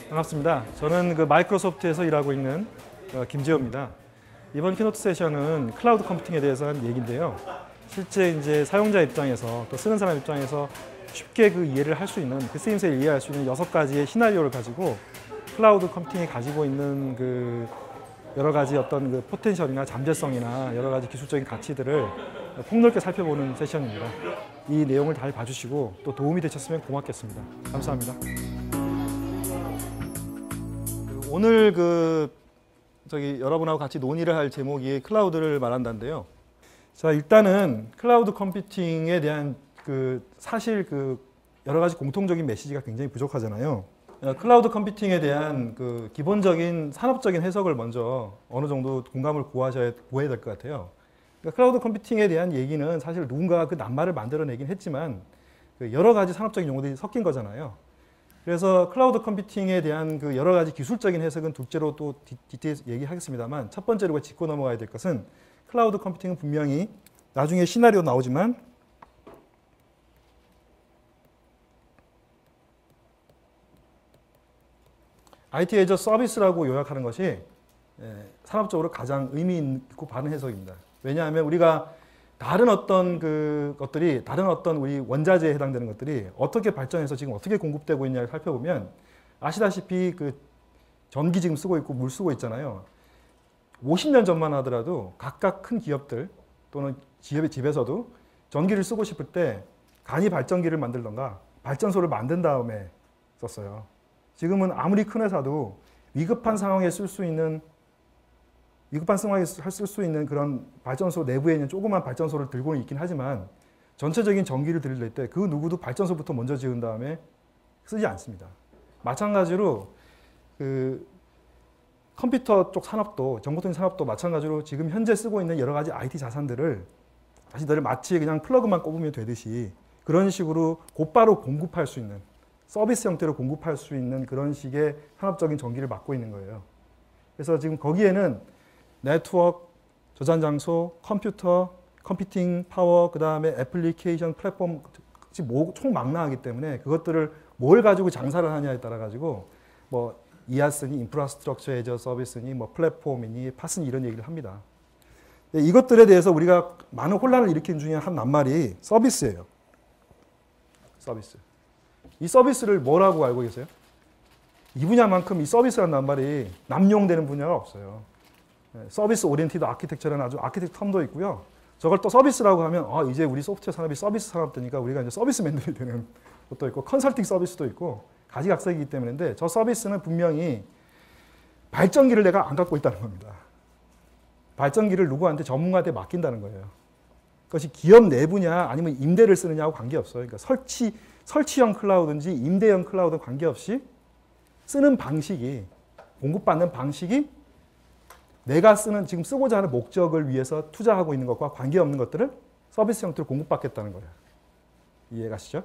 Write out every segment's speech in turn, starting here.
반갑습니다. 저는 마이크로소프트에서 일하고 있는 김재호입니다. 이번 키노트 세션은 클라우드 컴퓨팅에 대해서 한 얘기인데요. 실제 이제 사용자 입장에서 또 쓰는 사람 입장에서 쉽게 이해를 할 수 있는 쓰임새를 이해할 수 있는 6가지의 시나리오를 가지고 클라우드 컴퓨팅이 가지고 있는 여러 가지 어떤 포텐셜이나 잠재성이나 여러 가지 기술적인 가치들을 폭넓게 살펴보는 세션입니다. 이 내용을 잘 봐주시고 또 도움이 되셨으면 고맙겠습니다. 감사합니다. 오늘 여러분하고 같이 논의를 할 제목이 클라우드를 말한다인데요. 자, 일단은 클라우드 컴퓨팅에 대한 사실 여러 가지 공통적인 메시지가 굉장히 부족하잖아요. 클라우드 컴퓨팅에 대한 기본적인 산업적인 해석을 먼저 어느 정도 공감을 구해야 될 것 같아요. 그러니까 클라우드 컴퓨팅에 대한 얘기는 사실 누군가가 낱말을 만들어내긴 했지만 여러 가지 산업적인 용어들이 섞인 거잖아요. 그래서 클라우드 컴퓨팅에 대한 여러 가지 기술적인 해석은 둘째로 또 디테일해서 얘기하겠습니다만, 첫 번째로 짚고 넘어가야 될 것은 클라우드 컴퓨팅은 분명히 나중에 시나리오 나오지만 IT as a Service라고 요약하는 것이 산업적으로 가장 의미 있고 바른 해석입니다. 왜냐하면 우리가 다른 어떤 것들이, 다른 어떤 우리 원자재에 해당되는 것들이 어떻게 발전해서 지금 어떻게 공급되고 있냐를 살펴보면 아시다시피 전기 지금 쓰고 있고 물 쓰고 있잖아요. 50년 전만 하더라도 각각 큰 기업들 또는 집에서도 전기를 쓰고 싶을 때 간이 발전기를 만들던가 발전소를 만든 다음에 썼어요. 지금은 아무리 큰 회사도 위급한 상황에 쓸 수 있는 그런 발전소 내부에 있는 조그만 발전소를 들고는 있긴 하지만 전체적인 전기를 들릴 때 그 누구도 발전소부터 먼저 지은 다음에 쓰지 않습니다. 마찬가지로 컴퓨터 쪽 산업도, 정보통신 산업도 마찬가지로 지금 현재 쓰고 있는 여러 가지 IT 자산들을 마치 그냥 플러그만 꼽으면 되듯이 그런 식으로 곧바로 공급할 수 있는, 서비스 형태로 공급할 수 있는 그런 식의 산업적인 전기를 맡고 있는 거예요. 그래서 지금 거기에는 네트워크, 저장 장소, 컴퓨터, 컴퓨팅 파워, 그 다음에 애플리케이션, 플랫폼 총망라하기 때문에 그것들을 뭘 가지고 장사를 하냐에 따라 가지고 이아스니, 인프라스트럭처 애저 서비스니, 플랫폼이니, 파스니 이런 얘기를 합니다. 이것들에 대해서 우리가 많은 혼란을 일으키는 중에 한 낱말이 서비스예요. 서비스. 이 서비스를 뭐라고 알고 계세요? 이 분야만큼 이 서비스라는 낱말이 남용되는 분야가 없어요. 서비스 오리엔티드 아키텍처라는 아주 아키텍트 텀도 있고요. 저걸 또 서비스라고 하면 이제 우리 소프트웨어 산업이 서비스 산업 되니까 우리가 이제 서비스맨들이 되는 것도 있고 컨설팅 서비스도 있고 가지각색이기 때문인데, 저 서비스는 분명히 발전기를 내가 안 갖고 있다는 겁니다. 발전기를 누구한테 전문가한테 맡긴다는 거예요. 그것이 기업 내부냐 아니면 임대를 쓰느냐하고 관계없어요. 그러니까 설치형 클라우드인지 임대형 클라우드는 관계없이 쓰는 방식이, 공급받는 방식이 내가 지금 쓰고자 하는 목적을 위해서 투자하고 있는 것과 관계없는 것들을 서비스 형태로 공급받겠다는 거예요. 이해가시죠?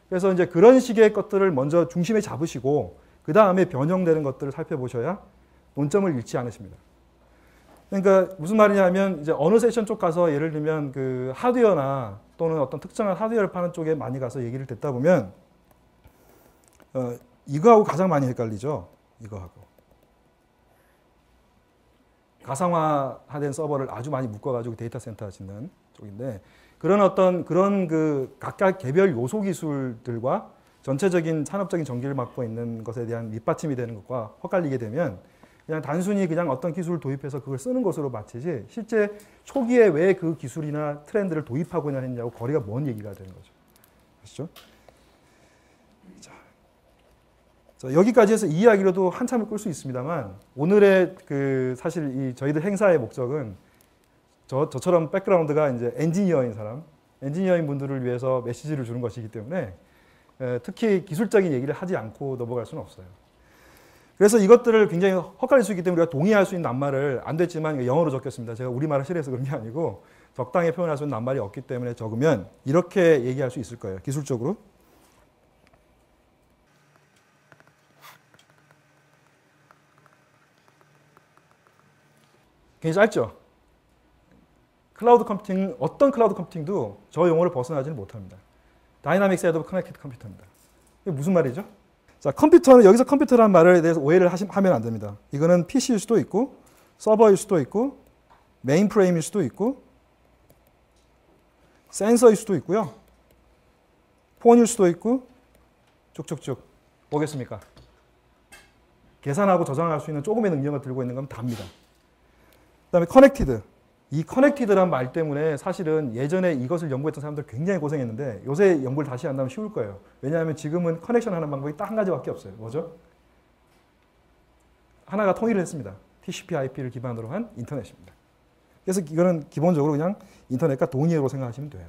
그래서 이제 그런 식의 것들을 먼저 중심에 잡으시고 그 다음에 변형되는 것들을 살펴보셔야 논점을 잃지 않으십니다. 그러니까 무슨 말이냐면, 이제 어느 세션 쪽 가서 예를 들면 하드웨어나 또는 어떤 특정한 하드웨어를 파는 쪽에 많이 가서 얘기를 듣다 보면 이거하고 가장 많이 헷갈리죠. 이거하고. 가상화된 서버를 아주 많이 묶어가지고 데이터 센터 짓는 쪽인데, 그런 각각 개별 요소 기술들과 전체적인 산업적인 전기를 맡고 있는 것에 대한 밑받침이 되는 것과 헛갈리게 되면 그냥 단순히 어떤 기술을 도입해서 그걸 쓰는 것으로 마치지, 실제 초기에 왜 그 기술이나 트렌드를 도입하고자 했냐고 거리가 먼 얘기가 되는 거죠. 아시죠? 자, 여기까지 해서 이 이야기로도 한참을 끌 수 있습니다만, 오늘의 사실 저희들 행사의 목적은 저처럼 백그라운드가 이제 엔지니어인 사람, 엔지니어인 분들을 위해서 메시지를 주는 것이기 때문에 특히 기술적인 얘기를 하지 않고 넘어갈 수는 없어요. 그래서 이것들을 굉장히 헛갈릴 수 있기 때문에 우리가 동의할 수 있는 낱말을, 안 됐지만 영어로 적겠습니다. 제가 우리말을 싫어해서 그런 게 아니고 적당히 표현할 수 있는 낱말이 없기 때문에 적으면 이렇게 얘기할 수 있을 거예요. 기술적으로. 굉장히 짧죠? 클라우드 컴퓨팅, 어떤 클라우드 컴퓨팅도 저 용어를 벗어나지는 못합니다. 다이나믹 셋업 커넥티드 컴퓨터입니다. 이게 무슨 말이죠? 자, 컴퓨터는 여기서 컴퓨터라는 말에 대해서 오해를 하면 안 됩니다. 이거는 PC일 수도 있고 서버일 수도 있고 메인프레임일 수도 있고 센서일 수도 있고요. 폰일 수도 있고 쭉쭉쭉 뭐겠습니까? 계산하고 저장할 수 있는 조금의 능력을 들고 있는 건 답니다. 그 다음에 커넥티드. 이 커넥티드란 말 때문에 사실은 예전에 이것을 연구했던 사람들 굉장히 고생했는데 요새 연구를 다시 한다면 쉬울 거예요. 왜냐하면 지금은 커넥션 하는 방법이 딱 한 가지밖에 없어요. 뭐죠? 하나가 통일을 했습니다. TCP/IP를 기반으로 한 인터넷입니다. 그래서 이거는 기본적으로 그냥 인터넷과 동의어로 생각하시면 돼요.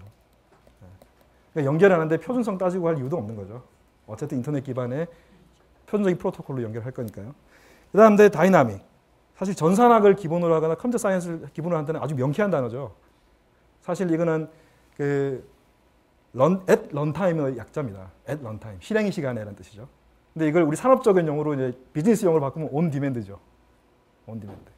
그러니까 연결하는데 표준성 따지고 할 이유도 없는 거죠. 어쨌든 인터넷 기반의 표준적인 프로토콜로 연결할 거니까요. 그 다음에 다이나믹. 사실 전산학을 기본으로 하거나 컴퓨터 사이언스를 기본으로 하는 데는 아주 명쾌한 단어죠. 사실 이거는 at runtime의 약자입니다. at runtime. 실행 시간에라는 뜻이죠. 근데 이걸 우리 산업적인 용어로 이제 비즈니스 용어로 바꾸면 on demand죠. on demand.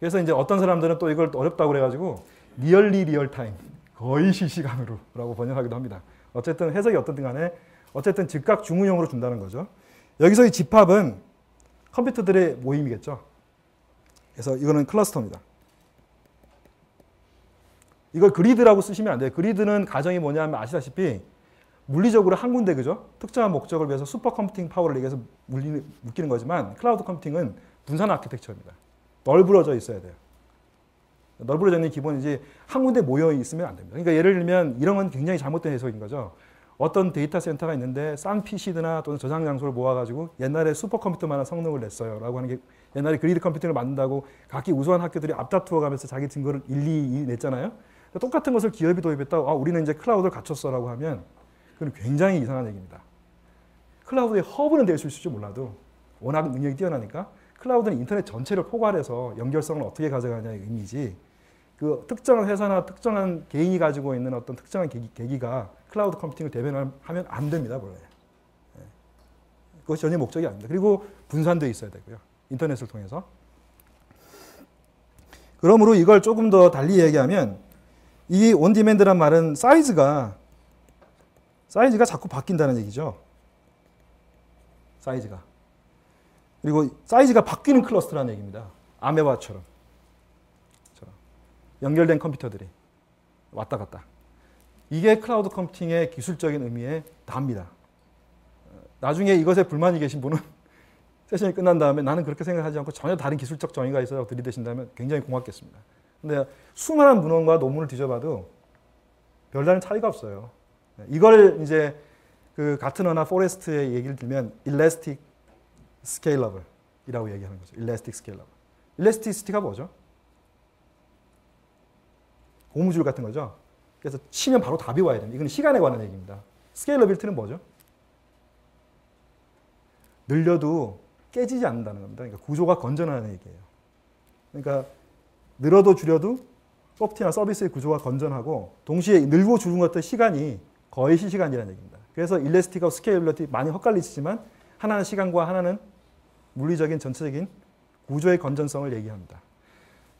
그래서 이제 어떤 사람들은 또 이걸 어렵다고 그래가지고 nearly real time. 거의 실시간으로 라고 번역하기도 합니다. 어쨌든 해석이 어떻든 간에 어쨌든 즉각 주문형으로 준다는 거죠. 여기서 이 집합은 컴퓨터들의 모임이겠죠. 그래서 이거는 클러스터입니다. 이걸 그리드라고 쓰시면 안 돼요. 그리드는 가정이 뭐냐면 아시다시피 물리적으로 한 군데 그죠? 특정한 목적을 위해서 슈퍼컴퓨팅 파워를 얘기해서 묶이는 거지만 클라우드 컴퓨팅은 분산 아키텍처입니다. 널브러져 있어야 돼요. 널브러져 있는 기본이지 한 군데 모여 있으면 안 됩니다. 그러니까 예를 들면 이런 건 굉장히 잘못된 해석인 거죠. 어떤 데이터 센터가 있는데 싼 PC나 또는 저장 장소를 모아가지고 옛날에 슈퍼컴퓨터만한 성능을 냈어요. 라고 하는 게 옛날에 그리드 컴퓨팅을 만든다고 각기 우수한 학교들이 앞다투어 가면서 자기 증거를 일일이 냈잖아요. 똑같은 것을 기업이 도입했다. 우리는 이제 클라우드를 갖췄어. 라고 하면 그건 굉장히 이상한 얘기입니다. 클라우드의 허브는 될 수 있을지 몰라도 워낙 능력이 뛰어나니까 클라우드는 인터넷 전체를 포괄해서 연결성을 어떻게 가져가냐의 의미지 그 특정한 회사나 특정한 개인이 가지고 있는 어떤 특정한 계기가 클라우드 컴퓨팅을 대변하면 안 됩니다. 원래. 그것이 전혀 목적이 아닙니다. 그리고 분산되어 있어야 되고요. 인터넷을 통해서. 그러므로 이걸 조금 더 달리 얘기하면 이 온디맨드란 말은 사이즈가 자꾸 바뀐다는 얘기죠. 사이즈가. 그리고 사이즈가 바뀌는 클러스터라는 얘기입니다. 아메바처럼. 연결된 컴퓨터들이 왔다 갔다. 이게 클라우드 컴퓨팅의 기술적인 의미에 답니다. 나중에 이것에 불만이 계신 분은 세션이 끝난 다음에 나는 그렇게 생각하지 않고 전혀 다른 기술적 정의가 있어서 들이대신다면 굉장히 고맙겠습니다. 근데 수많은 문헌과 논문을 뒤져봐도 별다른 차이가 없어요. 이걸 이제 그 가트너나 포레스트의 얘기를 들면 Elastic Scalable 이라고 얘기하는 거죠. Elastic Scalable. Elasticity가 뭐죠? 고무줄 같은 거죠. 그래서 치면 바로 답이 와야 됩니다. 이건 시간에 관한 얘기입니다. 스케일러빌리티는 뭐죠? 늘려도 깨지지 않는다는 겁니다. 그러니까 구조가 건전하다는 얘기예요. 그러니까 늘어도 줄여도 소프트웨어나 서비스의 구조가 건전하고 동시에 늘고 줄은 것들 시간이 거의 실시간이라는 얘기입니다. 그래서 일레스틱하고 스케일러빌리티 많이 헛갈리시지만 하나는 시간과 하나는 물리적인 전체적인 구조의 건전성을 얘기합니다.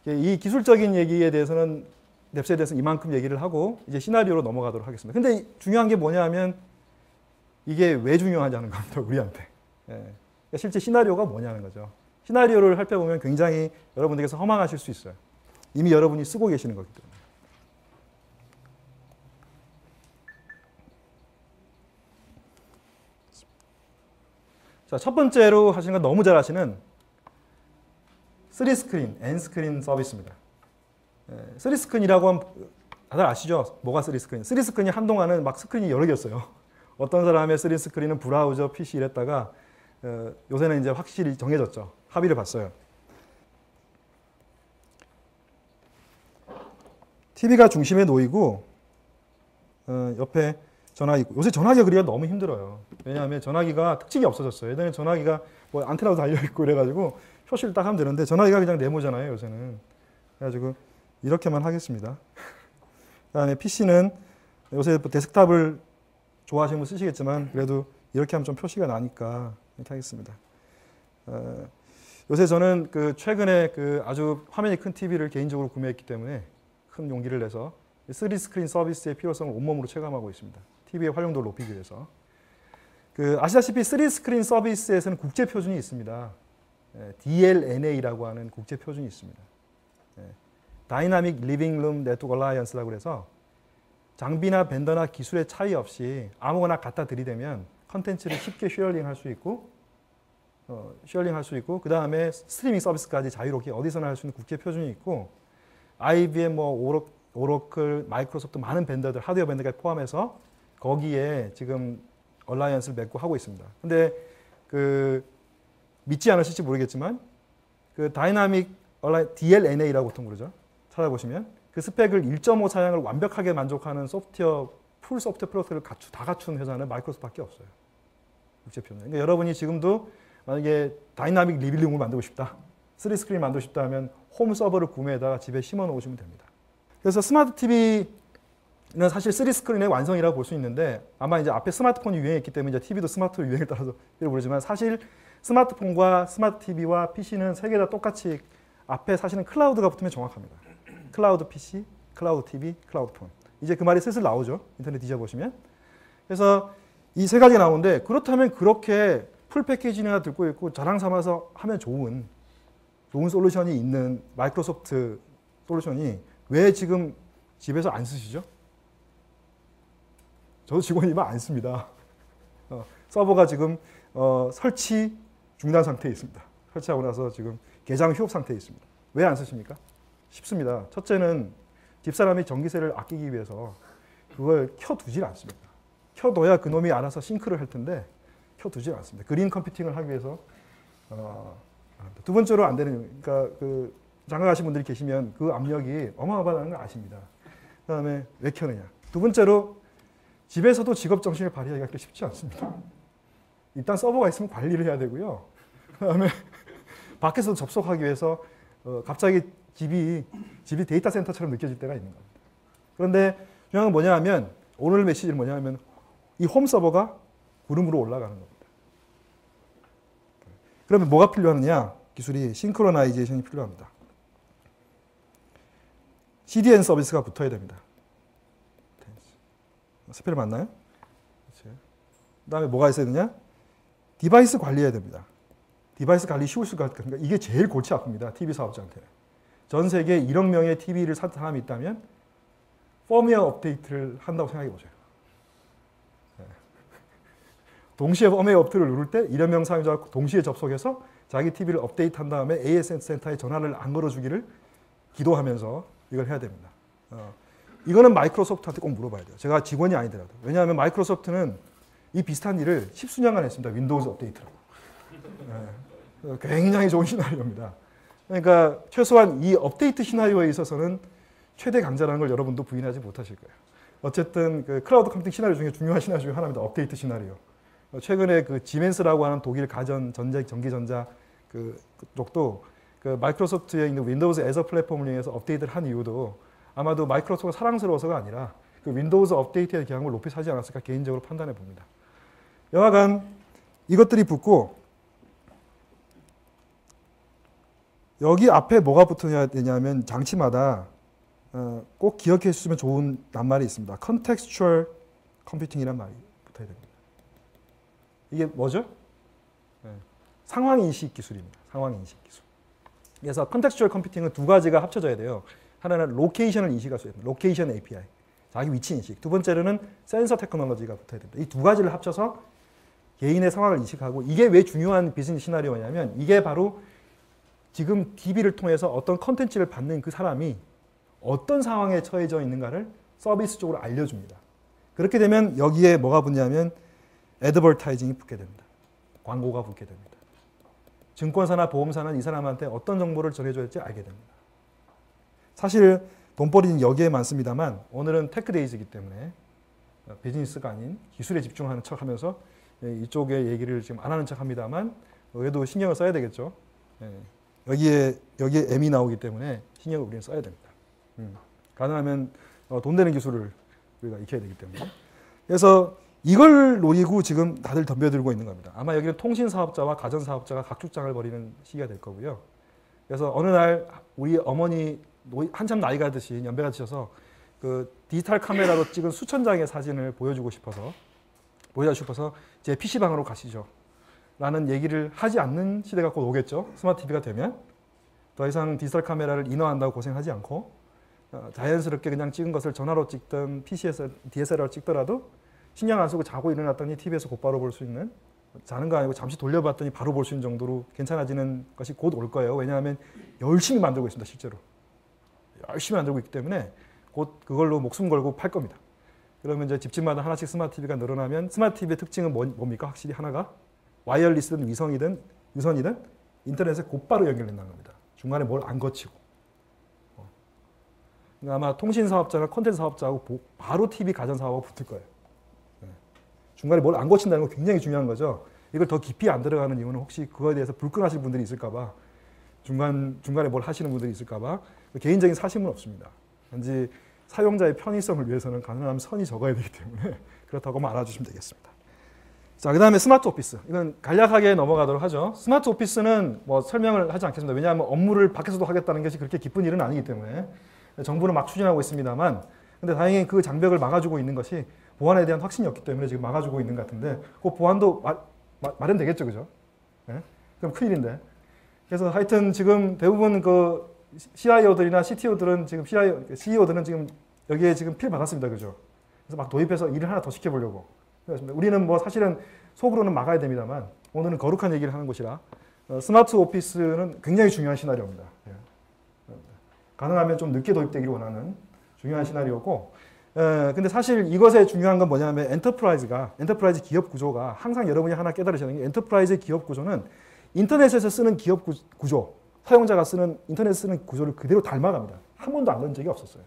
이 기술적인 얘기에 대해서는 랩스에 대해서 이만큼 얘기를 하고 이제 시나리오로 넘어가도록 하겠습니다. 근데 중요한 게 뭐냐면 이게 왜 중요하냐는 겁니다. 우리한테. 예. 실제 시나리오가 뭐냐는 거죠. 시나리오를 살펴보면 굉장히 여러분들께서 허망하실 수 있어요. 이미 여러분이 쓰고 계시는 거기 때문에. 자, 첫 번째로 하시는 건 너무 잘 아시는 3스크린, N스크린 서비스입니다. 3스크린이라고 하면 다들 아시죠? 뭐가 3스크린? 3스크린이 한동안은 막 스크린이 여러 개였어요. 어떤 사람의 3스크린은 브라우저, PC 이랬다가 요새는 이제 확실히 정해졌죠. 합의를 봤어요. TV가 중심에 놓이고 옆에 전화기 있고 요새 전화기가 그리기가 너무 힘들어요. 왜냐하면 전화기가 특징이 없어졌어요. 예전에 전화기가 뭐 안테나도 달려있고 그래가지고 표시를 딱 하면 되는데 전화기가 그냥 네모잖아요. 요새는. 그래가지고 이렇게만 하겠습니다. 그다음에 PC는 요새 데스크탑을 좋아하시는 분 쓰시겠지만 그래도 이렇게 하면 좀 표시가 나니까 이렇게 하겠습니다. 요새 저는 그 최근에 그 아주 화면이 큰 TV를 개인적으로 구매했기 때문에 큰 용기를 내서 3D 스크린 서비스의 필요성을 온몸으로 체감하고 있습니다. TV의 활용도를 높이기 위해서. 아시다시피 3D 스크린 서비스에서는 국제 표준이 있습니다. DLNA라고 하는 국제 표준이 있습니다. Dynamic Living Room Network Alliance라고 해서 장비나 벤더나 기술의 차이 없이 아무거나 갖다 들이대면 컨텐츠를 쉽게 쉐어링할 수 있고 그 다음에 스트리밍 서비스까지 자유롭게 어디서나 할 수 있는 국제 표준이 있고 IBM, 오로클, 마이크로소프트 많은 벤더들, 하드웨어 벤더까지 포함해서 거기에 지금 얼라이언스를 맺고 하고 있습니다. 근데 믿지 않으실지 모르겠지만 다이나믹 DLNA라고 보통 그러죠. 찾아보시면 그 스펙을 1.5 사양을 완벽하게 만족하는 풀 소프트웨어 프로덕트를 다 갖춘 회사는 마이크로소프트밖에 없어요. 국제 표준. 그러니까 여러분이 지금도 만약에 다이나믹 리빌링을 만들고 싶다, 3D 스크린 만들고 싶다 하면 홈 서버를 구매에다가 집에 심어 놓으시면 됩니다. 그래서 스마트 TV는 사실 3D 스크린의 완성이라고 볼 수 있는데 아마 이제 앞에 스마트폰이 유행했기 때문에 이제 TV도 스마트 유행에 따라서 모르지만 사실 스마트폰과 스마트 TV와 PC는 세 개 다 똑같이 앞에 사실은 클라우드가 붙으면 정확합니다. 클라우드 PC, 클라우드 TV, 클라우드 폰. 이제 그 말이 슬슬 나오죠. 인터넷 뒤져보시면. 그래서 이 세 가지가 나오는데 그렇다면 그렇게 풀 패키지나 듣고 있고 자랑 삼아서 하면 좋은 솔루션이 있는 마이크로소프트 솔루션이 왜 지금 집에서 안 쓰시죠? 저도 직원이면 안 씁니다. 서버가 지금 설치 중단 상태에 있습니다. 설치하고 나서 지금 개장 휴업 상태에 있습니다. 왜 안 쓰십니까? 쉽습니다. 첫째는 집사람이 전기세를 아끼기 위해서 그걸 켜두질 않습니다. 켜둬야 그놈이 알아서 싱크를 할 텐데 켜두질 않습니다. 그린 컴퓨팅을 하기 위해서 두 번째로 안 되는, 그러니까 장가가신 분들이 계시면 그 압력이 어마어마하다는 걸 아십니다. 그 다음에 왜 켜느냐. 두 번째로 집에서도 직업 정신을 발휘하기가 그렇게 쉽지 않습니다. 일단 서버가 있으면 관리를 해야 되고요. 그 다음에 밖에서도 접속하기 위해서 갑자기 집이 데이터 센터처럼 느껴질 때가 있는 겁니다. 그런데 중요한 건 뭐냐 하면 오늘 메시지는 뭐냐 하면 이 홈 서버가 구름으로 올라가는 겁니다. 그러면 뭐가 필요하느냐? 기술이 싱크로나이제이션이 필요합니다. CDN 서비스가 붙어야 됩니다. 스펠 맞나요? 그 다음에 뭐가 있어야 되냐? 디바이스 관리해야 됩니다. 디바이스 관리 쉬울 수가 없으니까 그러니까 이게 제일 골치 아픕니다. TV 사업자한테는. 전 세계에 1억 명의 TV를 산 사람이 있다면 펌웨어 업데이트를 한다고 생각해 보세요. 동시에 펌웨어 업데이트를 누를 때 1억 명 사용자가 동시에 접속해서 자기 TV를 업데이트한 다음에 AS 센터에 전화를 안 걸어주기를 기도하면서 이걸 해야 됩니다. 이거는 마이크로소프트한테 꼭 물어봐야 돼요. 제가 직원이 아니더라도. 왜냐하면 마이크로소프트는 이 비슷한 일을 10수년간 했습니다. 윈도우즈 업데이트라고. 굉장히 좋은 시나리오입니다. 그러니까 최소한 이 업데이트 시나리오에 있어서는 최대 강자라는 걸 여러분도 부인하지 못하실 거예요. 어쨌든 클라우드 컴퓨팅 시나리오 중에 중요한 시나리오 중에 하나입니다. 업데이트 시나리오. 최근에 지멘스라고 하는 독일 가전 전기전자 쪽도 마이크로소프트에 있는 윈도우즈 애저 플랫폼을 이용해서 업데이트를 한 이유도 아마도 마이크로소프트가 사랑스러워서가 아니라 윈도우즈 업데이트의 기량을 높이 사지 않았을까 개인적으로 판단해 봅니다. 여하간 이것들이 붙고 여기 앞에 뭐가 붙어야 되냐면 장치마다 꼭 기억해 주시면 좋은 낱말이 있습니다. Contextual Computing이란 말이 붙어야 됩니다. 이게 뭐죠? 상황인식 기술입니다. 상황인식 기술. 그래서 Contextual Computing은 두 가지가 합쳐져야 돼요. 하나는 로케이션을 인식할 수 있는 로케이션 API, 자기 위치 인식. 두 번째로는 센서 테크놀로지가 붙어야 됩니다. 이 두 가지를 합쳐서 개인의 상황을 인식하고 이게 왜 중요한 비즈니스 시나리오냐면 이게 바로 지금 TV를 통해서 어떤 컨텐츠를 받는 그 사람이 어떤 상황에 처해져 있는가를 서비스 쪽으로 알려줍니다. 그렇게 되면 여기에 뭐가 붙냐면 애드버타이징이 붙게 됩니다. 광고가 붙게 됩니다. 증권사나 보험사는 이 사람한테 어떤 정보를 전해줘야 할지 알게 됩니다. 사실 돈벌이는 여기에 많습니다만 오늘은 테크데이즈이기 때문에 비즈니스가 아닌 기술에 집중하는 척하면서 이쪽의 얘기를 지금 안 하는 척합니다만 그래도 신경을 써야 되겠죠. 여기에 M이 나오기 때문에 신경을 우리는 써야 됩니다. 가능하면 돈 되는 기술을 우리가 익혀야 되기 때문에. 그래서 이걸 노리고 지금 다들 덤벼들고 있는 겁니다. 아마 여기는 통신 사업자와 가전 사업자가 각축장을 벌이는 시기가 될 거고요. 그래서 어느 날 우리 어머니 한참 나이가 드신 연배가 드셔서 그 디지털 카메라로 찍은 수천 장의 사진을 보여주고 싶어서 제 PC방으로 가시죠. 라는 얘기를 하지 않는 시대가 곧 오겠죠. 스마트 TV가 되면. 더 이상 디지털 카메라를 인화한다고 고생하지 않고 자연스럽게 그냥 찍은 것을 전화로 찍든 PC에서 DSLR로 찍더라도 신경 안 쓰고 자고 일어났더니 TV에서 곧바로 볼 수 있는, 자는 거 아니고 잠시 돌려봤더니 바로 볼 수 있는 정도로 괜찮아지는 것이 곧 올 거예요. 왜냐하면 열심히 만들고 있습니다. 실제로. 열심히 만들고 있기 때문에 곧 그걸로 목숨 걸고 팔 겁니다. 그러면 이제 집집마다 하나씩 스마트 TV가 늘어나면 스마트 TV의 특징은 뭡니까? 확실히 하나가 와이어리스든 위성이든 유선이든 인터넷에 곧바로 연결된다는 겁니다. 중간에 뭘 안 거치고. 그러니까 아마 통신 사업자나 콘텐츠 사업자하고 바로 TV 가전 사업하고 붙을 거예요. 중간에 뭘 안 거친다는 거 굉장히 중요한 거죠. 이걸 더 깊이 안 들어가는 이유는 혹시 그거에 대해서 불끈하실 분들이 있을까 봐, 중간에 뭘 하시는 분들이 있을까 봐 개인적인 사심은 없습니다. 단지 사용자의 편의성을 위해서는 가능하면 선이 적어야 되기 때문에 그렇다고만 알아주시면 되겠습니다. 자, 그 다음에 스마트 오피스. 이건 간략하게 넘어가도록 하죠. 스마트 오피스는 뭐 설명을 하지 않겠습니다. 왜냐하면 업무를 밖에서도 하겠다는 것이 그렇게 기쁜 일은 아니기 때문에 정부는 막 추진하고 있습니다만, 근데 다행히 그 장벽을 막아주고 있는 것이 보안에 대한 확신이 없기 때문에 지금 막아주고 있는 것 같은데, 그 보안도 마련되겠죠, 그죠? 네? 그럼 큰일인데. 그래서 하여튼 지금 대부분 그 CIO들이나 CTO들은 지금 CEO들은 지금 여기에 지금 필 받았습니다, 그죠? 그래서 막 도입해서 일을 하나 더 시켜보려고. 그렇습니다. 우리는 뭐 사실은 속으로는 막아야 됩니다만, 오늘은 거룩한 얘기를 하는 곳이라 스마트 오피스는 굉장히 중요한 시나리오입니다. 예. 가능하면 좀 늦게 도입되기를 원하는 중요한 시나리오고, 근데 사실 이것의 중요한 건 뭐냐면 엔터프라이즈 기업 구조가 항상 여러분이 하나 깨달으셔야 되는 게, 엔터프라이즈 기업 구조는 인터넷에서 쓰는 기업 구조, 사용자가 쓰는 인터넷 쓰는 구조를 그대로 닮아갑니다. 한 번도 안 그런 적이 없었어요.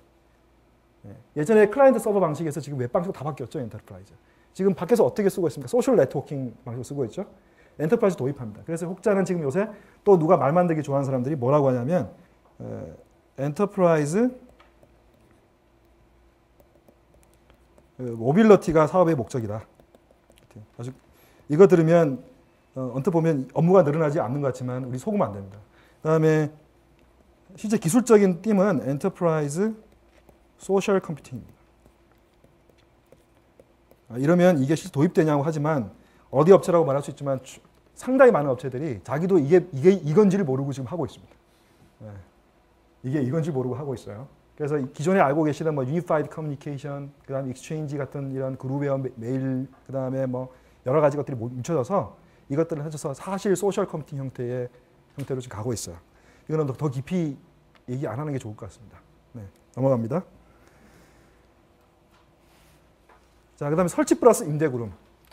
예전에 클라이언트 서버 방식에서 지금 웹 방식도 다 바뀌었죠, 엔터프라이즈. 지금 밖에서 어떻게 쓰고 있습니까? 소셜 네트워킹 방식으로 쓰고 있죠. 엔터프라이즈 도입합니다. 그래서 혹자는 지금 요새 또 누가 말 만들기 좋아하는 사람들이 뭐라고 하냐면 엔터프라이즈 모빌리티가 사업의 목적이다. 아주 이거 들으면 언뜻 보면 업무가 늘어나지 않는 것 같지만 우리 속으면 안 됩니다. 그다음에 실제 기술적인 띠은 엔터프라이즈 소셜 컴퓨팅입니다. 이러면 이게 실제 도입되냐고 하지만 어디 업체라고 말할 수 있지만 상당히 많은 업체들이 자기도 이게 이건지를 모르고 지금 하고 있습니다. 이게 이건지 모르고 하고 있어요. 그래서 기존에 알고 계시던 뭐 유니파이드 커뮤니케이션, 그다음에 익스체인지 같은 이런 그룹웨어 메일, 그다음에 뭐 여러 가지 것들이 뭉쳐져서 이것들을 해줘서 사실 소셜 컴퓨팅 형태로 지금 가고 있어요. 이거는 더 깊이 얘기 안 하는 게 좋을 것 같습니다. 네, 넘어갑니다. 자, 그다음에 설치 플러스 임대 구름.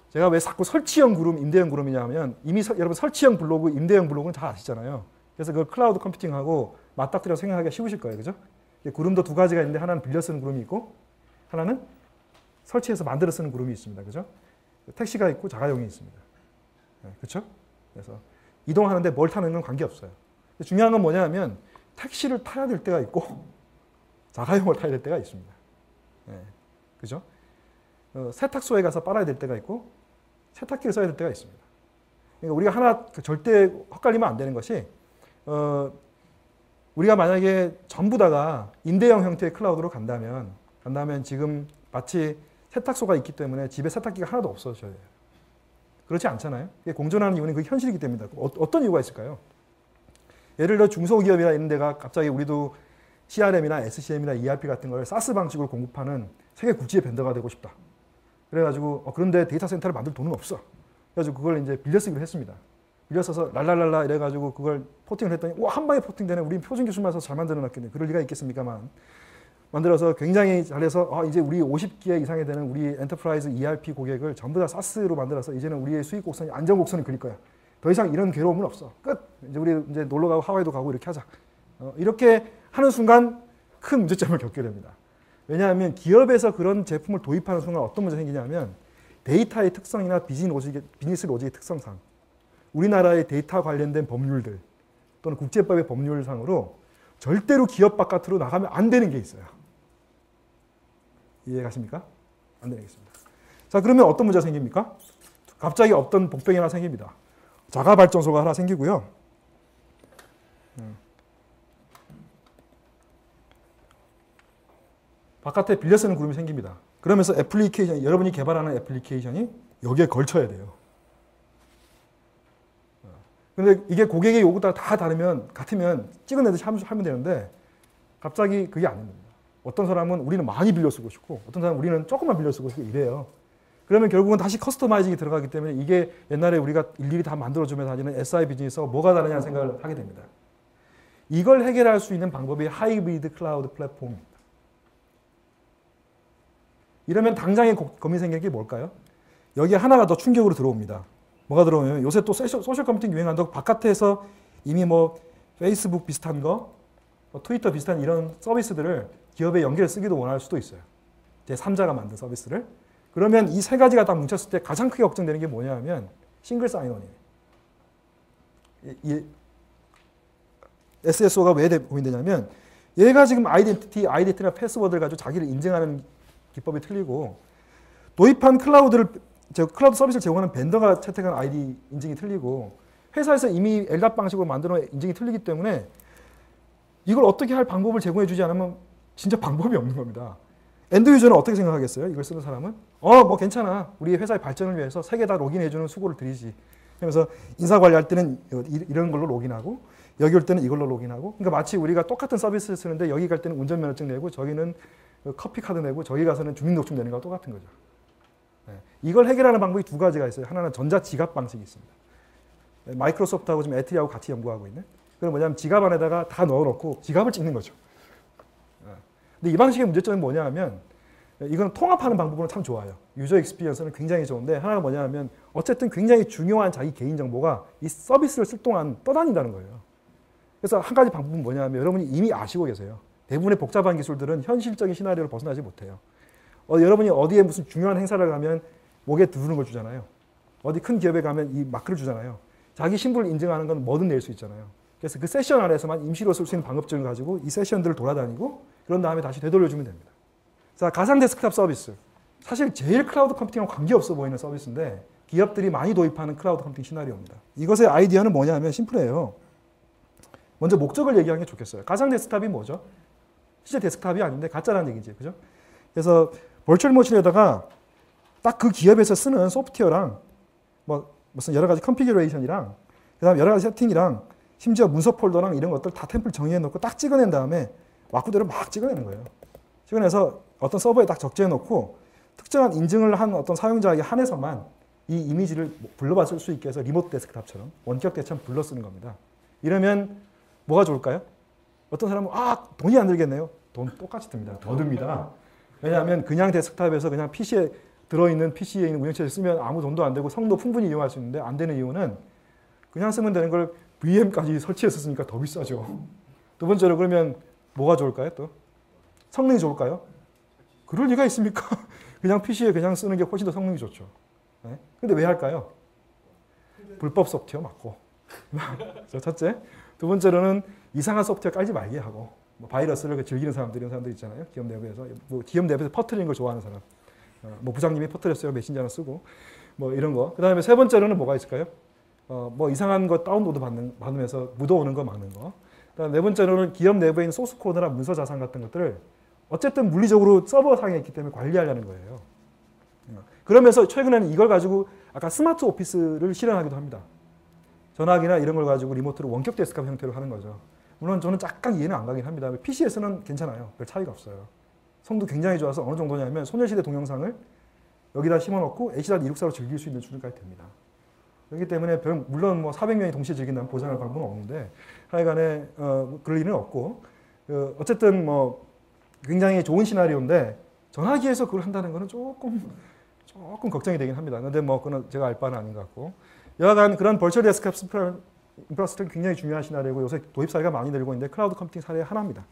제가 왜 자꾸 설치형 구름, 임대형 구름이냐 하면 이미 여러분 설치형 블로그, 임대형 블로그는 잘 아시잖아요. 그래서 그 클라우드 컴퓨팅하고 맞닥뜨려 생각하기가 쉬우실 거예요. 그죠? 구름도 두 가지가 있는데 하나는 빌려 쓰는 구름이 있고 하나는 설치해서 만들어 쓰는 구름이 있습니다. 그죠? 택시가 있고 자가용이 있습니다. 네, 그렇죠? 그래서 이동하는데 뭘 타는 건 관계없어요. 중요한 건 뭐냐면 택시를 타야 될 때가 있고 자가용을 타야 될 때가 있습니다. 네, 그죠? 세탁소에 가서 빨아야 될 때가 있고 세탁기를 써야 될 때가 있습니다. 그러니까 우리가 하나 절대 헛갈리면 안 되는 것이 우리가 만약에 전부 다가 임대형 형태의 클라우드로 간다면 지금 마치 세탁소가 있기 때문에 집에 세탁기가 하나도 없어져야 돼요. 그렇지 않잖아요. 공존하는 이유는 그게 현실이기 때문이다. 어떤 이유가 있을까요? 예를 들어 중소기업이나 이런 데가 갑자기 우리도 CRM이나 SCM이나 ERP 같은 걸 사스 방식으로 공급하는 세계 국지의 벤더가 되고 싶다. 그래가지고 그런데 데이터 센터를 만들 돈은 없어. 그래가지고 그걸 이제 빌려 쓰기로 했습니다. 빌려 써서 랄랄랄라 이래가지고 그걸 포팅을 했더니 와, 한 방에 포팅되네. 우리 표준 기술만 써서 잘 만들어 놨겠네. 그럴 리가 있겠습니까만. 만들어서 굉장히 잘해서 이제 우리 50개 이상이 되는 우리 엔터프라이즈 ERP 고객을 전부 다 사스로 만들어서 이제는 우리의 수익 곡선이 안정 곡선이 그릴 거야. 더 이상 이런 괴로움은 없어. 끝. 이제 우리 이제 놀러 가고 하와이도 가고 이렇게 하자. 이렇게 하는 순간 큰 문제점을 겪게 됩니다. 왜냐하면 기업에서 그런 제품을 도입하는 순간 어떤 문제가 생기냐면 데이터의 특성이나 비즈니스 로직의 특성상 우리나라의 데이터 관련된 법률들 또는 국제법의 법률상으로 절대로 기업 바깥으로 나가면 안 되는 게 있어요. 이해가십니까? 안 되겠습니다. 자, 그러면 어떤 문제가 생깁니까? 갑자기 없던 복병이 하나 생깁니다. 자가발전소가 하나 생기고요. 바깥에 빌려 쓰는 그룹이 생깁니다. 그러면서 애플리케이션, 여러분이 개발하는 애플리케이션이 여기에 걸쳐야 돼요. 근데 이게 고객의 요구가 다 같으면 찍어내듯이 하면 되는데 갑자기 그게 아닙니다. 어떤 사람은 우리는 많이 빌려 쓰고 싶고 어떤 사람은 우리는 조금만 빌려 쓰고 싶고 이래요. 그러면 결국은 다시 커스터마이징이 들어가기 때문에 이게 옛날에 우리가 일일이 다 만들어주면서 하는 SI 비즈니스와 뭐가 다르냐는 생각을 하게 됩니다. 이걸 해결할 수 있는 방법이 하이브리드 클라우드 플랫폼입니다. 이러면 당장의 고민이 생기는 게 뭘까요? 여기에 하나가 더 충격으로 들어옵니다. 뭐가 들어오면 요새 또 소셜 컴퓨팅 유행한다고 바깥에서 이미 뭐 페이스북 비슷한 거, 뭐 트위터 비슷한 이런 서비스들을 기업에 연결해 쓰기도 원할 수도 있어요. 제3자가 만든 서비스를. 그러면 이 세 가지가 딱 뭉쳤을 때 가장 크게 걱정되는 게 뭐냐면 싱글 사인온이에요. 이 SSO가 왜 고민되냐면 얘가 지금 아이덴티티나 패스워드를 가지고 자기를 인증하는 기법이 틀리고 도입한 클라우드 서비스를 제공하는 벤더가 채택한 아이디 인증이 틀리고 회사에서 이미 LDAP 방식으로 만들어 놓은 인증이 틀리기 때문에 이걸 어떻게 할 방법을 제공해 주지 않으면 진짜 방법이 없는 겁니다. 엔드 유저는 어떻게 생각하겠어요? 이걸 쓰는 사람은? 뭐 괜찮아. 우리 회사의 발전을 위해서 세 개 다 로그인해 주는 수고를 드리지. 그래서 인사 관리할 때는 이런 걸로 로그인하고 여기 올 때는 이걸로 로그인하고 그러니까 마치 우리가 똑같은 서비스를 쓰는데 여기 갈 때는 운전면허증 내고 저기는 커피 카드 내고 저기 가서는 주민등록증 내는 거와 똑같은 거죠. 네. 이걸 해결하는 방법이 두 가지가 있어요. 하나는 전자지갑 방식이 있습니다. 마이크로소프트하고 지금 애트리하고 같이 연구하고 있는. 그건 뭐냐면 지갑 안에다가 다 넣어놓고 지갑을 찍는 거죠. 근데 이 방식의 문제점은 뭐냐 하면 이건 통합하는 방법으로는 참 좋아요. 유저 익스피리언스는 굉장히 좋은데 하나가 뭐냐 하면 어쨌든 굉장히 중요한 자기 개인정보가 이 서비스를 쓸 동안 떠다닌다는 거예요. 그래서 한 가지 방법은 뭐냐 하면 여러분이 이미 아시고 계세요. 대부분의 복잡한 기술들은 현실적인 시나리오를 벗어나지 못해요. 여러분이 어디에 무슨 중요한 행사를 가면 목에 두르는 걸 주잖아요. 어디 큰 기업에 가면 이 마크를 주잖아요. 자기 신분을 인증하는 건 뭐든 낼 수 있잖아요. 그래서 그 세션 안에서만 임시로 쓸 수 있는 방법증을 가지고 이 세션들을 돌아다니고 그런 다음에 다시 되돌려주면 됩니다. 자, 가상 데스크탑 서비스. 사실 제일 클라우드 컴퓨팅과 관계없어 보이는 서비스인데 기업들이 많이 도입하는 클라우드 컴퓨팅 시나리오입니다. 이것의 아이디어는 뭐냐면 심플해요. 먼저 목적을 얘기하는 게 좋겠어요. 가상 데스크탑이 뭐죠? 실제 데스크탑이 아닌데 가짜라는 얘기지. 그죠? 그래서 버추얼 머신에다가 딱 그 기업에서 쓰는 소프트웨어랑 뭐 무슨 여러 가지 컨피규레이션이랑 그다음에 여러 가지 세팅이랑 심지어 문서 폴더랑 이런 것들 다 템플 정의해 놓고 딱 찍어낸 다음에 와꾸대로 막 찍어내는 거예요. 찍어내서 어떤 서버에 딱 적재해 놓고 특정한 인증을 한 어떤 사용자에게 한해서만 이 이미지를 불러봤을 수 있게 해서 리모트 데스크탑처럼 원격 대처럼 불러 쓰는 겁니다. 이러면 뭐가 좋을까요? 어떤 사람은 돈이 안 들겠네요. 돈 똑같이 듭니다. 더 듭니다. 왜냐하면 그냥 데스크탑에서 그냥 PC에 들어있는 PC에 있는 운영체를 쓰면 아무 돈도 안 되고 성도 풍분히 이용할 수 있는데 안 되는 이유는 그냥 쓰면 되는 걸 VM까지 설치해서 쓰니까 더 비싸죠. 두 번째로 그러면 뭐가 좋을까요? 또 성능이 좋을까요? 그럴 리가 있습니까? 그냥 PC에 그냥 쓰는 게 훨씬 더 성능이 좋죠. 네? 근데 왜 할까요? 불법 소프트웨어 맞고. 첫째. 두 번째로는 이상한 소프트웨어 깔지 말게 하고 뭐 바이러스를 즐기는 사람들 이런 사람들 있잖아요. 기업 내부에서 뭐 기업 내부에서 퍼뜨리는 걸 좋아하는 사람. 뭐 부장님이 퍼뜨렸어요. 메신저 하나 쓰고 뭐 이런 거. 그 다음에 세 번째로는 뭐가 있을까요? 뭐 이상한 거 다운로드 받으면서 묻어오는 거 막는 거. 그다음 네 번째로는 기업 내부에 있는 소스 코드나 문서 자산 같은 것들을 어쨌든 물리적으로 서버상에 있기 때문에 관리하려는 거예요. 그러면서 최근에는 이걸 가지고 아까 스마트 오피스를 실현하기도 합니다. 전화기나 이런 걸 가지고 리모트로 원격 데스크탑 형태로 하는 거죠. 물론 저는 약간 이해는 안 가긴 합니다. PC에서는 괜찮아요. 별 차이가 없어요. 성도 굉장히 좋아서 어느 정도냐면 소녀시대 동영상을 여기다 심어놓고 H.264로 즐길 수 있는 수준까지 됩니다. 그렇기 때문에 물론 뭐 400명이 동시에 즐긴다는 보장할 방법은 없는데 하여간에 그럴 일은 없고 어쨌든 뭐 굉장히 좋은 시나리오인데 전화기에서 그걸 한다는 거는 조금 걱정이 되긴 합니다. 근데 뭐 그건 제가 알 바는 아닌 것 같고 여하간 그런 버추얼 데스크탑 인프라스트럭처는 굉장히 중요한 시나리오고 요새 도입 사례가 많이 늘고 있는데 클라우드 컴퓨팅 사례의 하나입니다.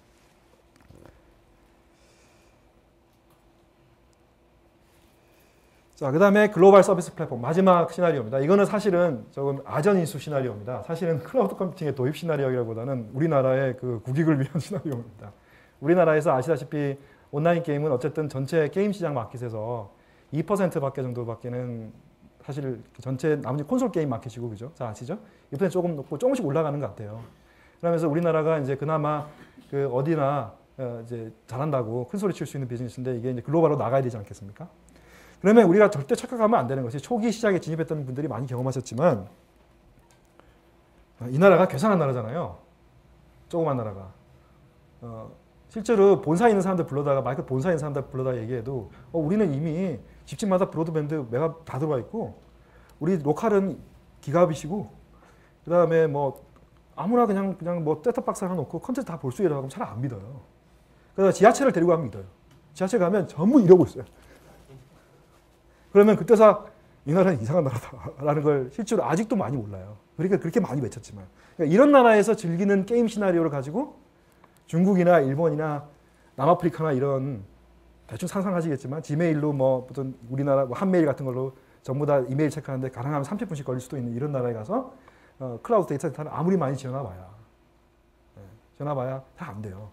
자, 그 다음에 글로벌 서비스 플랫폼 마지막 시나리오입니다. 이거는 사실은 조금 아전인수 시나리오입니다. 사실은 클라우드 컴퓨팅의 도입 시나리오라기보다는 우리나라의 그 국익을 위한 시나리오입니다. 우리나라에서 아시다시피 온라인 게임은 어쨌든 전체 게임 시장 마켓에서 2%밖에 정도밖에는 사실 전체 나머지 콘솔 게임 마켓이고 그죠? 자, 아시죠? 이번에 조금 높고 조금씩 올라가는 것 같아요. 그러면서 우리나라가 이제 그나마 그 어디나 이제 잘한다고 큰 소리 칠 수 있는 비즈니스인데 이게 이제 글로벌로 나가야 되지 않겠습니까? 그러면 우리가 절대 착각하면 안 되는 것이 초기 시장에 진입했던 분들이 많이 경험하셨지만 이 나라가 괴상한 나라잖아요. 조그만 나라가. 실제로 본사에 있는 사람들 불러다가 마이크 본사에 있는 사람들 불러다가 얘기해도 우리는 이미 집집마다 브로드밴드 메가 다 들어와 있고 우리 로컬은 기가빗이고 그 다음에 뭐 아무나 그냥 뭐 셋톱박스 하나 놓고 컨텐츠 다 볼 수 있다고 하면 잘 안 믿어요. 그래서 지하철을 데리고 가면 믿어요. 지하철 가면 전부 이러고 있어요. 그러면 그때서 이 나라는 이상한 나라다라는 걸 실제로 아직도 많이 몰라요. 그러니까 그렇게 많이 외쳤지만 그러니까 이런 나라에서 즐기는 게임 시나리오를 가지고 중국이나 일본이나 남아프리카나 이런 대충 상상하시겠지만 지메일로 뭐 어떤 우리나라 뭐 한메일 같은 걸로 전부 다 이메일 체크하는데 가능하면 30분씩 걸릴 수도 있는 이런 나라에 가서 클라우드 데이터 센터를 아무리 많이 지어놔봐야 잘 안 돼요.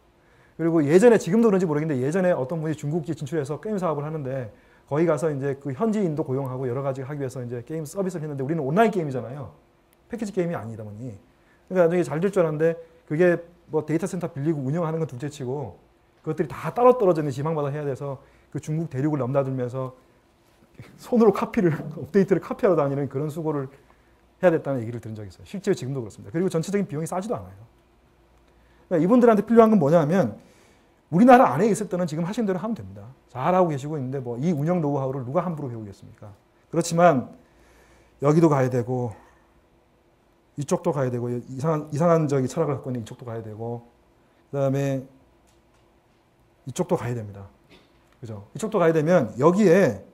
그리고 예전에 지금도 그런지 모르겠는데 예전에 어떤 분이 중국에 진출해서 게임 사업을 하는데 거기 가서 이제 그 현지인도 고용하고 여러 가지 하기 위해서 이제 게임 서비스를 했는데 우리는 온라인 게임이잖아요. 패키지 게임이 아니다 보니. 그러니까 나중에 잘 될 줄 알았는데 그게 뭐 데이터 센터 빌리고 운영하는 건 둘째치고 그것들이 다 따로 떨어져 있는 지방마다 해야 돼서 그 중국 대륙을 넘나들면서 손으로 업데이트를 카피하러 다니는 그런 수고를 해야 됐다는 얘기를 들은 적이 있어요. 실제로 지금도 그렇습니다. 그리고 전체적인 비용이 싸지도 않아요. 그러니까 이분들한테 필요한 건 뭐냐면 우리나라 안에 있을 때는 지금 하신 대로 하면 됩니다. 잘하고 계시고 있는데 뭐 이 운영 노하우를 누가 함부로 배우겠습니까? 그렇지만 여기도 가야 되고 이쪽도 가야 되고 이상한 저기 철학을 갖고 있는 이쪽도 가야 되고 그다음에 이쪽도 가야 됩니다. 그죠? 이쪽도 가야 되면 여기에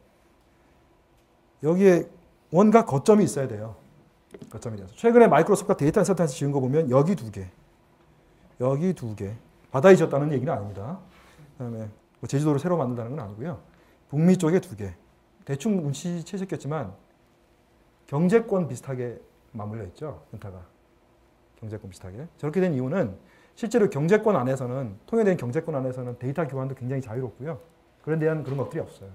뭔가 거점이 있어야 돼요. 거점이 돼서 최근에 마이크로소프트가 데이터 센터에서 지은 거 보면 여기 두 개, 여기 두 개. 바다에 지었다는 얘기는 아닙니다. 그다음에 뭐 제주도를 새로 만든다는 건 아니고요. 북미 쪽에 두 개. 대충 눈치채셨겠지만 경제권 비슷하게 맞물려 있죠. 센터가. 경제권 비슷하게. 저렇게 된 이유는 실제로 경제권 안에서는 통일된 경제권 안에서는 데이터 교환도 굉장히 자유롭고요. 그런 대한 그런 것들이 없어요.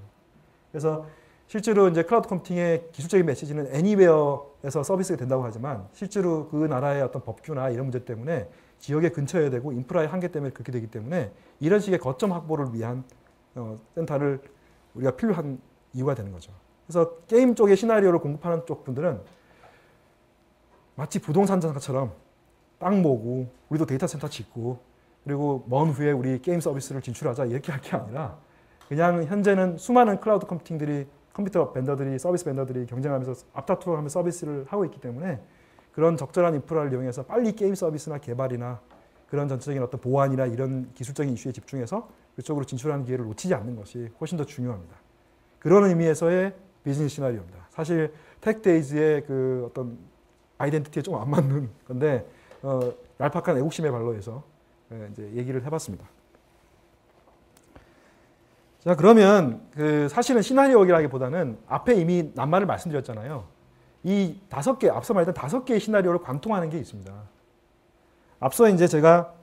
그래서 실제로 이제 클라우드 컴퓨팅의 기술적인 메시지는 애니웨어에서 서비스가 된다고 하지만 실제로 그 나라의 어떤 법규나 이런 문제 때문에 지역의 근처에 되고 인프라의 한계 때문에 그렇게 되기 때문에 이런 식의 거점 확보를 위한 센터를 우리가 필요한 이유가 되는 거죠. 그래서 게임 쪽의 시나리오를 공급하는 쪽 분들은 마치 부동산 장사처럼 땅 모으고 우리도 데이터 센터 짓고 그리고 먼 후에 우리 게임 서비스를 진출하자 이렇게 할 게 아니라 그냥 현재는 수많은 클라우드 컴퓨터 벤더들이 서비스 벤더들이 경쟁하면서 앞다투어하면서 서비스를 하고 있기 때문에 그런 적절한 인프라를 이용해서 빨리 게임 서비스나 개발이나 그런 전체적인 어떤 보안이나 이런 기술적인 이슈에 집중해서 그쪽으로 진출하는 기회를 놓치지 않는 것이 훨씬 더 중요합니다. 그런 의미에서의 비즈니스 시나리오입니다. 사실 텍데이즈의 그 어떤 아이덴티티에 좀 안 맞는 건데 얄팍한 애국심의 발로에서 이제 얘기를 해봤습니다. 자 그러면 그 사실은 시나리오라기보다는 앞에 이미 낱말을 말씀드렸잖아요. 이 앞서 말했던 5개의 시나리오를 관통하는 게 있습니다. 앞서 이제 제가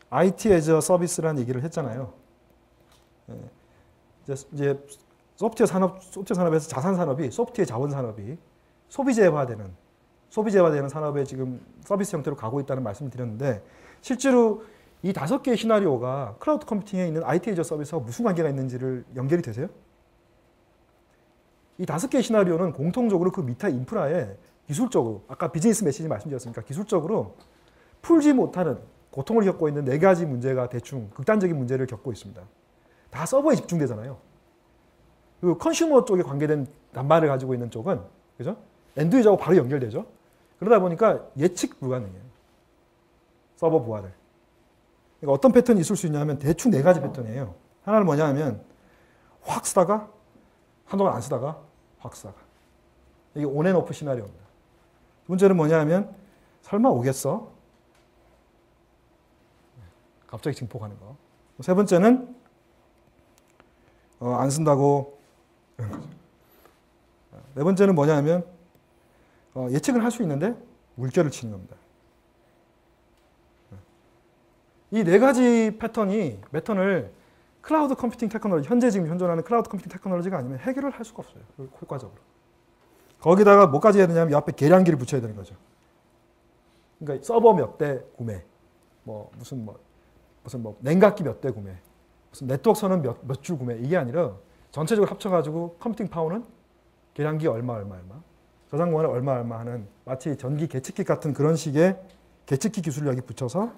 IT as a Service라는 얘기를 했잖아요. 이제 소프트웨어 산업에서 자산 산업이 소프트웨어 자원 산업이 소비재화되는 산업에 지금 서비스 형태로 가고 있다는 말씀을 드렸는데 실제로 이 5개의 시나리오가 클라우드 컴퓨팅에 있는 IT as a Service와 무슨 관계가 있는지를 연결이 되세요? 이 5개의 시나리오는 공통적으로 그 밑에 인프라에 기술적으로 아까 비즈니스 메시지 말씀드렸으니까 기술적으로 풀지 못하는 고통을 겪고 있는 4가지 문제가 대충 극단적인 문제를 겪고 있습니다. 다 서버에 집중되잖아요. 그리고 컨슈머 쪽에 관계된 낱말을 가지고 있는 쪽은 그죠? 엔드 유저하고 바로 연결되죠. 그러다 보니까 예측 불가능해요. 서버 부하를. 그러니까 어떤 패턴이 있을 수 있냐면 대충 4가지 패턴이에요. 하나는 뭐냐 하면 확 쓰다가 한동안 안 쓰다가 확 쓰다가. 이게 온 앤 오프 시나리오입니다. 두 번째는 뭐냐 하면 설마 오겠어? 갑자기 증폭하는 거. 세 번째는 안 쓴다고. 네 번째는 뭐냐 하면 예측은 할 수 있는데 물결을 치는 겁니다. 이 4가지 패턴을 클라우드 컴퓨팅 테크놀로지, 현재 지금 현존하는 클라우드 컴퓨팅 테크놀로지가 아니면 해결을 할 수가 없어요. 효과적으로. 거기다가 뭐까지 해야 되냐면 옆에 계량기를 붙여야 되는 거죠. 그러니까 서버 몇 대 구매. 무슨 냉각기 몇 대 구매, 무슨 네트워크 선은 몇 줄 구매 이게 아니라 전체적으로 합쳐가지고 컴퓨팅 파워는 계량기 얼마, 저장 공간을 얼마 하는 마치 전기 계측기 같은 그런 식의 계측기 기술을 여기 붙여서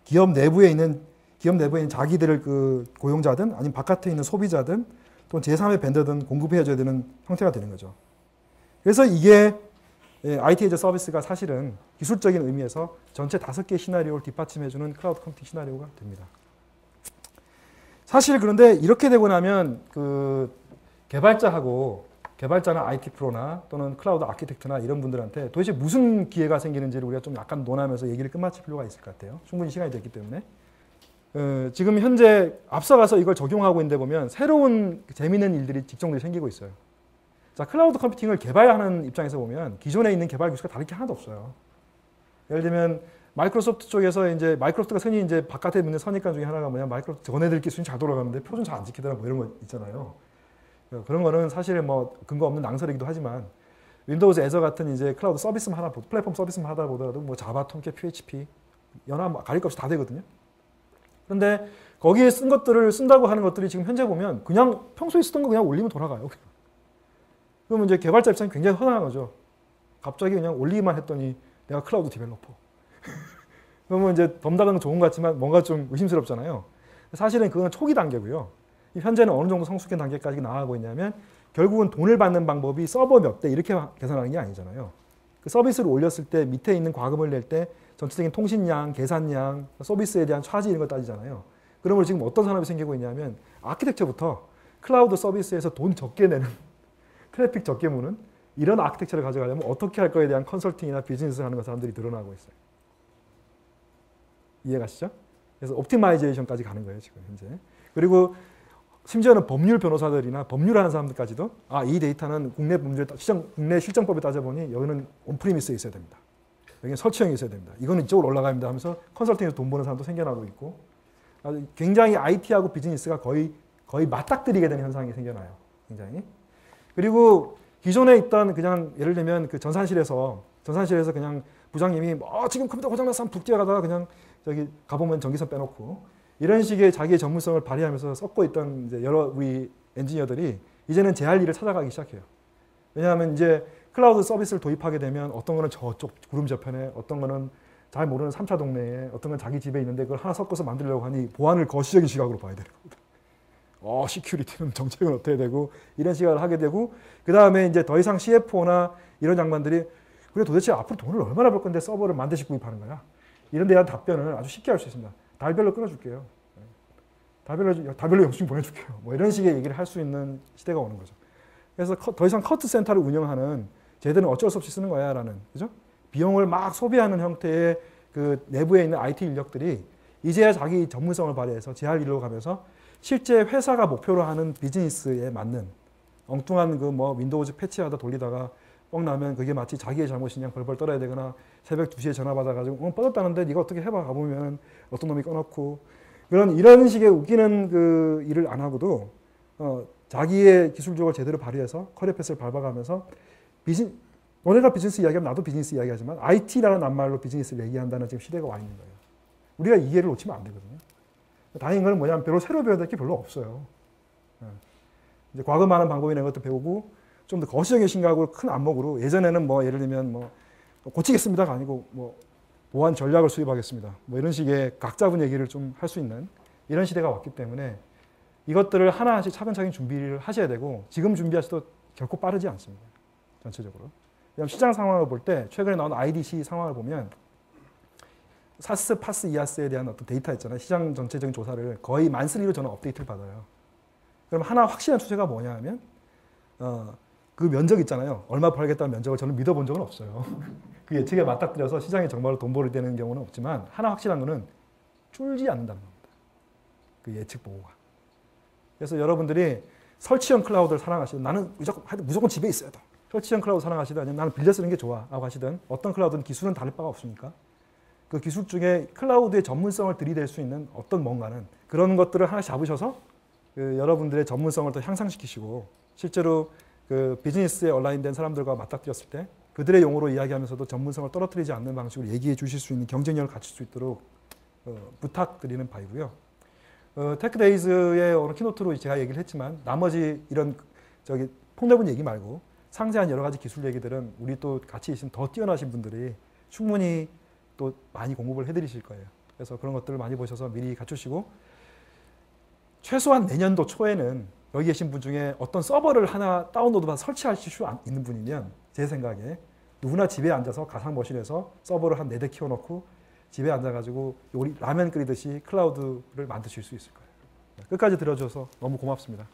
기업 내부에 있는 자기들을 그 고용자든 아니면 바깥에 있는 소비자든 또는 제3의 벤더든 공급해줘야 되는 형태가 되는 거죠. 그래서 이게 IT 에이즈 서비스가 사실은 기술적인 의미에서 전체 5개의 시나리오를 뒷받침해주는 클라우드 컴퓨팅 시나리오가 됩니다. 사실 그런데 이렇게 되고 나면 그 개발자나 IT 프로나 또는 클라우드 아키텍트나 이런 분들한테 도대체 무슨 기회가 생기는지를 우리가 좀 약간 논하면서 얘기를 끝마칠 필요가 있을 것 같아요. 충분히 시간이 됐기 때문에. 지금 현재 앞서가서 이걸 적용하고 있는데 보면 새로운 재미있는 일들이 직종들이 생기고 있어요. 자, 클라우드 컴퓨팅을 개발하는 입장에서 보면 기존에 있는 개발 기술과 다를 게 하나도 없어요. 예를 들면 마이크로소프트 쪽에서 이제 마이크로소프트가 흔히 이제 바깥에 있는 선입관 중에 하나가 뭐냐, 마이크로소프트 전해드릴 기술이 잘 돌아가는데 표준 잘 안 지키더라 뭐 이런 거 있잖아요. 그런 거는 사실 뭐 근거 없는 낭설이기도 하지만 윈도우즈 애저 같은 이제 클라우드 서비스만 하나, 플랫폼 서비스만 하다 보더라도 뭐 자바, 톰캣, PHP 연합 가릴 것 없이 다 되거든요. 그런데 거기에 쓴 것들을 쓴다고 하는 것들이 지금 현재 보면 그냥 평소에 쓰던 거 그냥 올리면 돌아가요. 그러면 이제 개발자 입장이 굉장히 허당한 거죠. 갑자기 그냥 올리기만 했더니 내가 클라우드 디벨로퍼. 그러면 이제 덤다가는 좋은 것 같지만 뭔가 좀 의심스럽잖아요. 사실은 그건 초기 단계고요. 현재는 어느 정도 성숙한 단계까지 나아가고 있냐면 결국은 돈을 받는 방법이 서버 몇 대 이렇게 계산하는 게 아니잖아요. 그 서비스를 올렸을 때 밑에 있는 과금을 낼 때 전체적인 통신량, 계산량, 서비스에 대한 차지 이런 거 따지잖아요. 그러므로 지금 어떤 산업이 생기고 있냐면 아키텍처부터 클라우드 서비스에서 돈 적게 내는 트래픽 적게 무는 이런 아키텍처를 가져가려면 어떻게 할 거에 대한 컨설팅이나 비즈니스를 하는 사람들이 늘어나고 있어요. 이해가시죠? 그래서 옵티마이제이션까지 가는 거예요, 지금 현재. 그리고 심지어는 법률 변호사들이나 법률하는 사람들까지도 이 데이터는 국내 실정법에 따져보니 여기는 온프리미스에 있어야 됩니다. 여기는 설치형에 있어야 됩니다. 이거는 이쪽으로 올라갑니다 하면서 컨설팅에서 돈 버는 사람도 생겨나고 있고 굉장히 IT하고 비즈니스가 거의 맞닥뜨리게 되는 현상이 생겨나요. 굉장히. 그리고 기존에 있던 그냥 예를 들면 그 전산실에서 그냥 부장님이 지금 컴퓨터 고장났어 하면 북 뛰어가다가 그냥 저기 가보면 전기선 빼놓고 이런 식의 자기의 전문성을 발휘하면서 썩고 있던 이제 여러 우리 엔지니어들이 이제는 제 할 일을 찾아가기 시작해요. 왜냐하면 이제 클라우드 서비스를 도입하게 되면 어떤 거는 저쪽 구름 저편에, 어떤 거는 잘 모르는 3차 동네에, 어떤 건 자기 집에 있는데 그걸 하나 섞어서 만들려고 하니 보안을 거시적인 시각으로 봐야 되는 겁니다. 시큐리티는 정책은 어떻게 되고 이런 시각을 하게 되고 그 다음에 이제 더 이상 CFO나 이런 양반들이 그래 도대체 앞으로 돈을 얼마나 벌 건데 서버를 만 대씩 구입하는 거야? 이런 데 대한 답변을 아주 쉽게 할 수 있습니다. 달별로 끊어줄게요. 달별로 영수증 보내줄게요. 뭐 이런 식의 얘기를 할 수 있는 시대가 오는 거죠. 그래서 더 이상 커트 센터를 운영하는 쟤들은 어쩔 수 없이 쓰는 거야 라는, 그죠? 비용을 막 소비하는 형태의 그 내부에 있는 IT 인력들이 이제야 자기 전문성을 발휘해서 제 할 일로 가면서 실제 회사가 목표로 하는 비즈니스에 맞는 엉뚱한 그 뭐 윈도우즈 패치하다 돌리다가 뻥 나면 그게 마치 자기의 잘못이냐 벌벌 떨어야 되거나 새벽 2시에 전화 받아가지고 뻗었다는데 네가 어떻게 해봐 가보면 어떤 놈이 꺼놓고 이런 식의 웃기는 그 일을 안 하고도 자기의 기술력을 제대로 발휘해서 커리어 패스를 밟아가면서 너네가 비즈니스 이야기하면 나도 비즈니스 이야기하지만 IT라는 낱말로 비즈니스를 얘기한다는 지금 시대가 와 있는 거예요. 우리가 이 기회를 놓치면 안 되거든요. 다행인 건 뭐냐면 별로 새로 배워야 될 게 별로 없어요. 이제 과금하는 방법이나 이런 것도 배우고 좀 더 거시적인 생각으로 큰 안목으로 예전에는 뭐 예를 들면 뭐 고치겠습니다가 아니고 뭐 보안 전략을 수립하겠습니다. 뭐 이런 식의 각 잡은 얘기를 좀 할 수 있는 이런 시대가 왔기 때문에 이것들을 하나씩 차근차근 준비를 하셔야 되고 지금 준비하셔도 결코 빠르지 않습니다. 전체적으로. 왜냐하면 시장 상황을 볼 때 최근에 나온 IDC 상황을 보면 사스, 파스, 이아스에 대한 어떤 데이터 있잖아요. 시장 전체적인 조사를 거의 만슬리로 저는 업데이트를 받아요. 그럼 하나 확실한 추세가 뭐냐 하면 그 면적 있잖아요. 얼마 벌겠다는 면적을 저는 믿어본 적은 없어요. 그 예측에 맞닥뜨려서 시장에 정말로 돈 벌이 되는 경우는 없지만 하나 확실한 거는 줄지 않는다는 겁니다. 그 예측 보고가. 그래서 여러분들이 설치형 클라우드를 사랑하시든 나는 무조건 집에 있어야 돼. 설치형 클라우드 사랑하시든 아니면 나는 빌려 쓰는 게 좋아 라고 하시든 어떤 클라우드는 기술은 다를 바가 없으니까 그 기술 중에 클라우드의 전문성을 들이댈 수 있는 어떤 뭔가는 그런 것들을 하나씩 잡으셔서 그 여러분들의 전문성을 더 향상시키시고 실제로 그 비즈니스에 얼라인된 사람들과 맞닥뜨렸을 때 그들의 용어로 이야기하면서도 전문성을 떨어뜨리지 않는 방식으로 얘기해 주실 수 있는 경쟁력을 갖출 수 있도록 부탁드리는 바이고요. 테크데이즈의 오늘 키노트로 제가 얘기를 했지만 나머지 이런 폭넓은 얘기 말고 상세한 여러 가지 기술 얘기들은 우리 또 같이 있으면 더 뛰어나신 분들이 충분히 또 많이 공급을 해드리실 거예요. 그래서 그런 것들을 많이 보셔서 미리 갖추시고 최소한 내년도 초에는 여기 계신 분 중에 어떤 서버를 하나 다운로드 받아 설치하실 수 있는 분이면 제 생각에 누구나 집에 앉아서 가상머신에서 서버를 한 4대 키워놓고 집에 앉아가지고 요리 라면 끓이듯이 클라우드를 만드실 수 있을 거예요. 끝까지 들어줘서 너무 고맙습니다.